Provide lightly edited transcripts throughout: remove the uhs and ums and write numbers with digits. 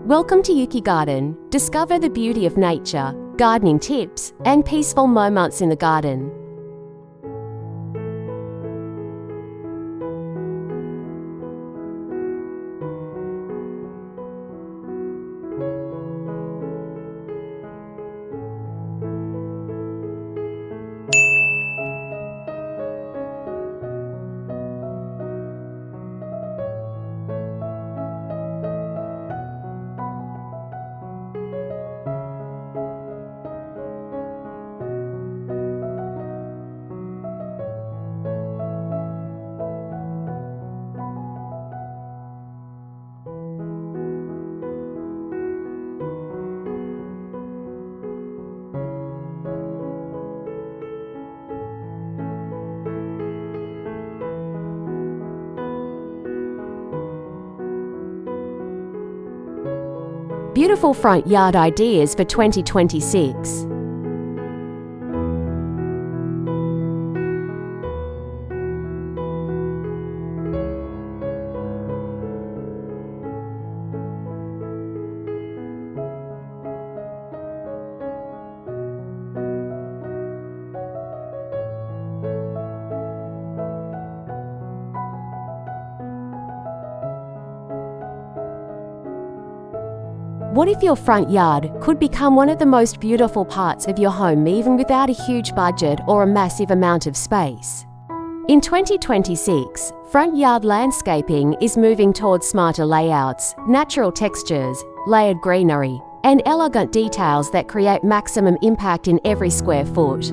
Welcome to Yuki Garden. Discover the beauty of nature, gardening tips, and peaceful moments in the garden. Beautiful front yard ideas for 2026. What if your front yard could become one of the most beautiful parts of your home even without a huge budget or a massive amount of space? In 2026, front yard landscaping is moving towards smarter layouts, natural textures, layered greenery, and elegant details that create maximum impact in every square foot.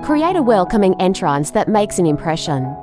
Create a welcoming entrance that makes an impression.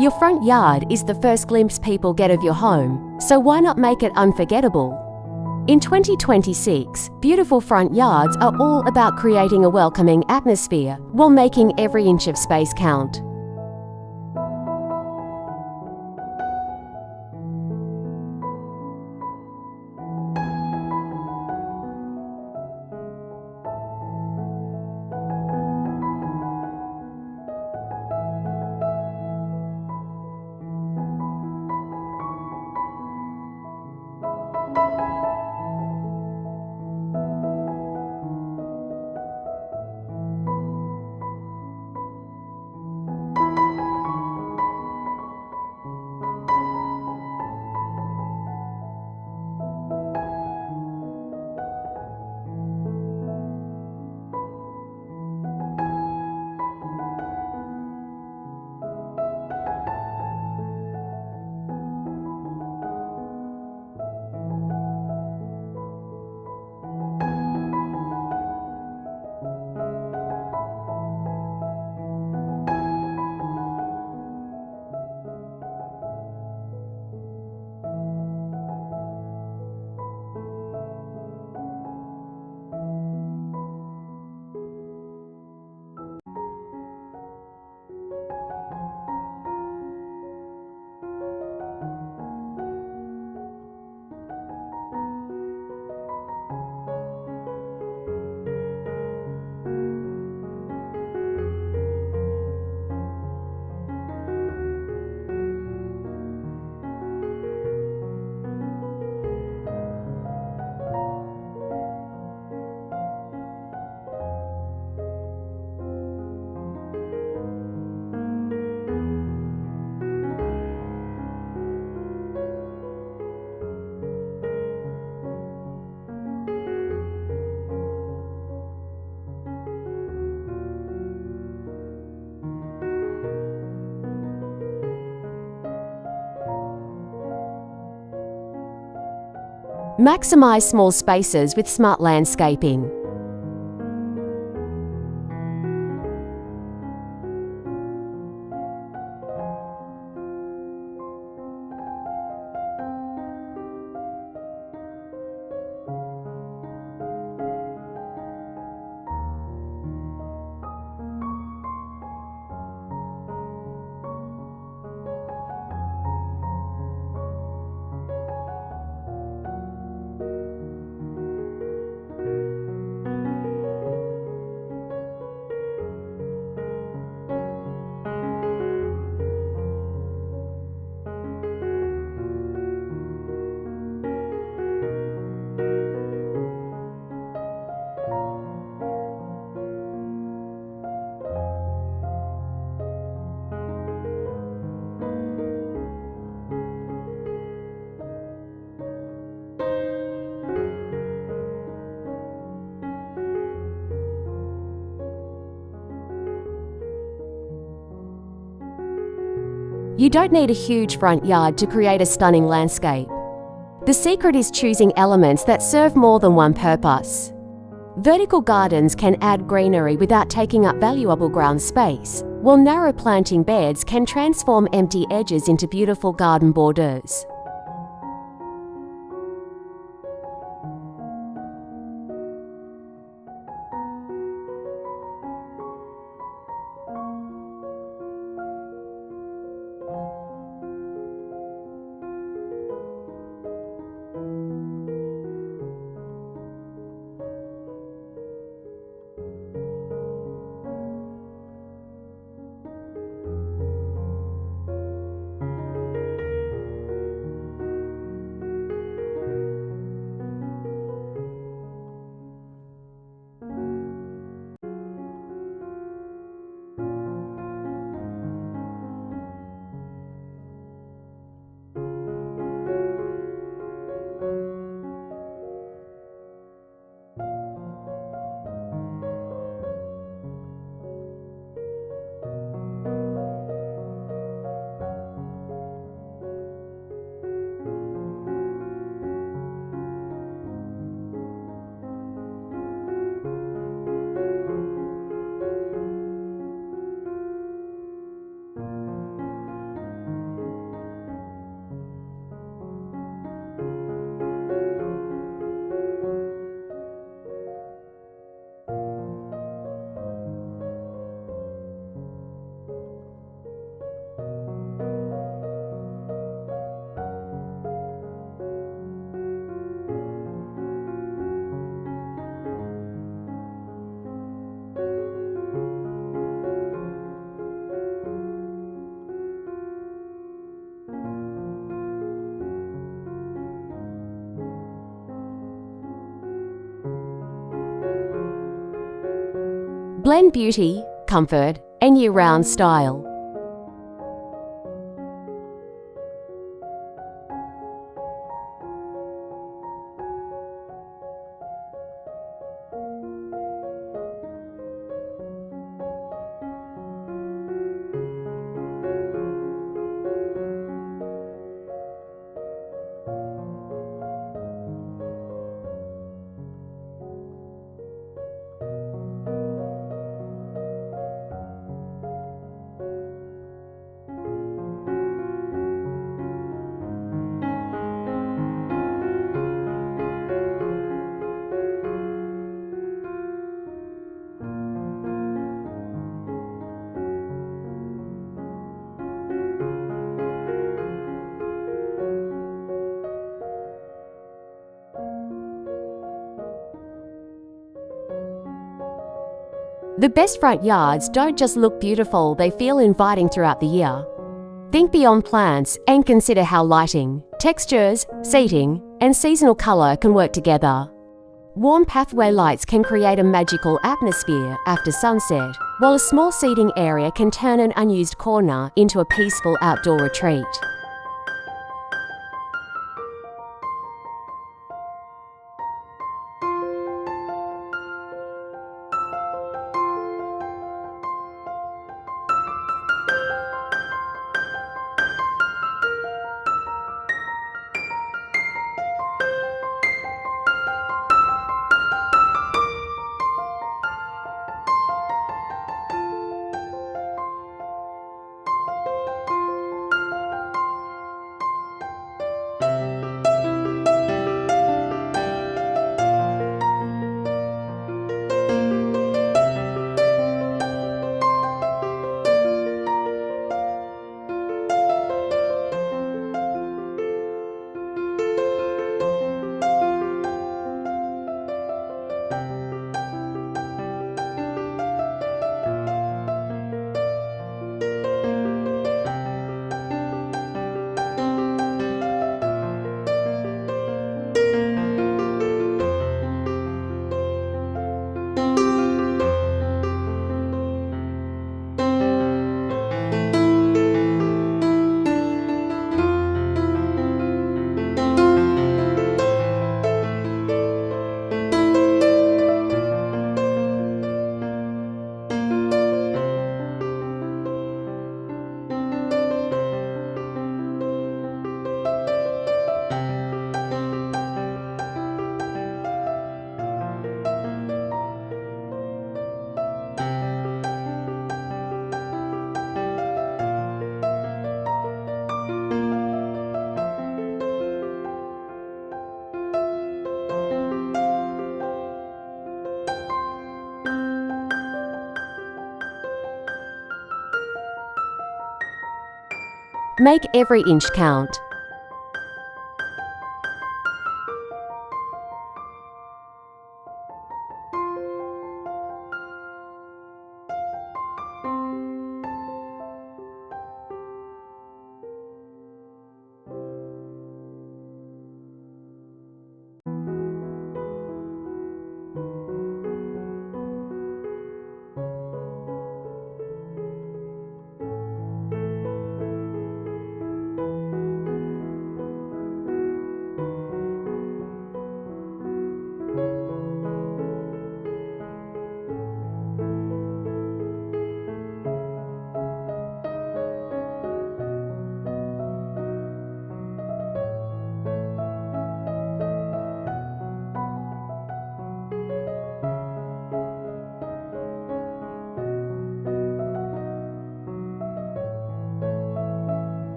Your front yard is the first glimpse people get of your home, so why not make it unforgettable? In 2026, beautiful front yards are all about creating a welcoming atmosphere while making every inch of space count. Maximize small spaces with smart landscaping. You don't need a huge front yard to create a stunning landscape. The secret is choosing elements that serve more than one purpose. Vertical gardens can add greenery without taking up valuable ground space, while narrow planting beds can transform empty edges into beautiful garden borders. Blend beauty, comfort, and year-round style. The best front yards don't just look beautiful, they feel inviting throughout the year. Think beyond plants and consider how lighting, textures, seating, and seasonal colour can work together. Warm pathway lights can create a magical atmosphere after sunset, while a small seating area can turn an unused corner into a peaceful outdoor retreat. Make every inch count.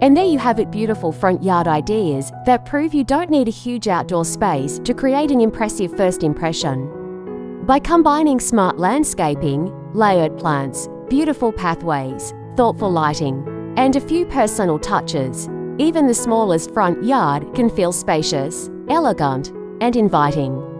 And there you have it, beautiful front yard ideas that prove you don't need a huge outdoor space to create an impressive first impression. By combining smart landscaping, layered plants, beautiful pathways, thoughtful lighting, and a few personal touches, even the smallest front yard can feel spacious, elegant, and inviting.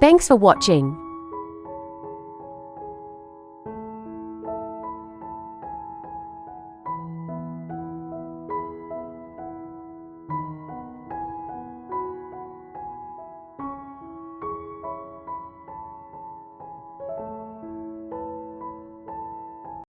Thanks for watching.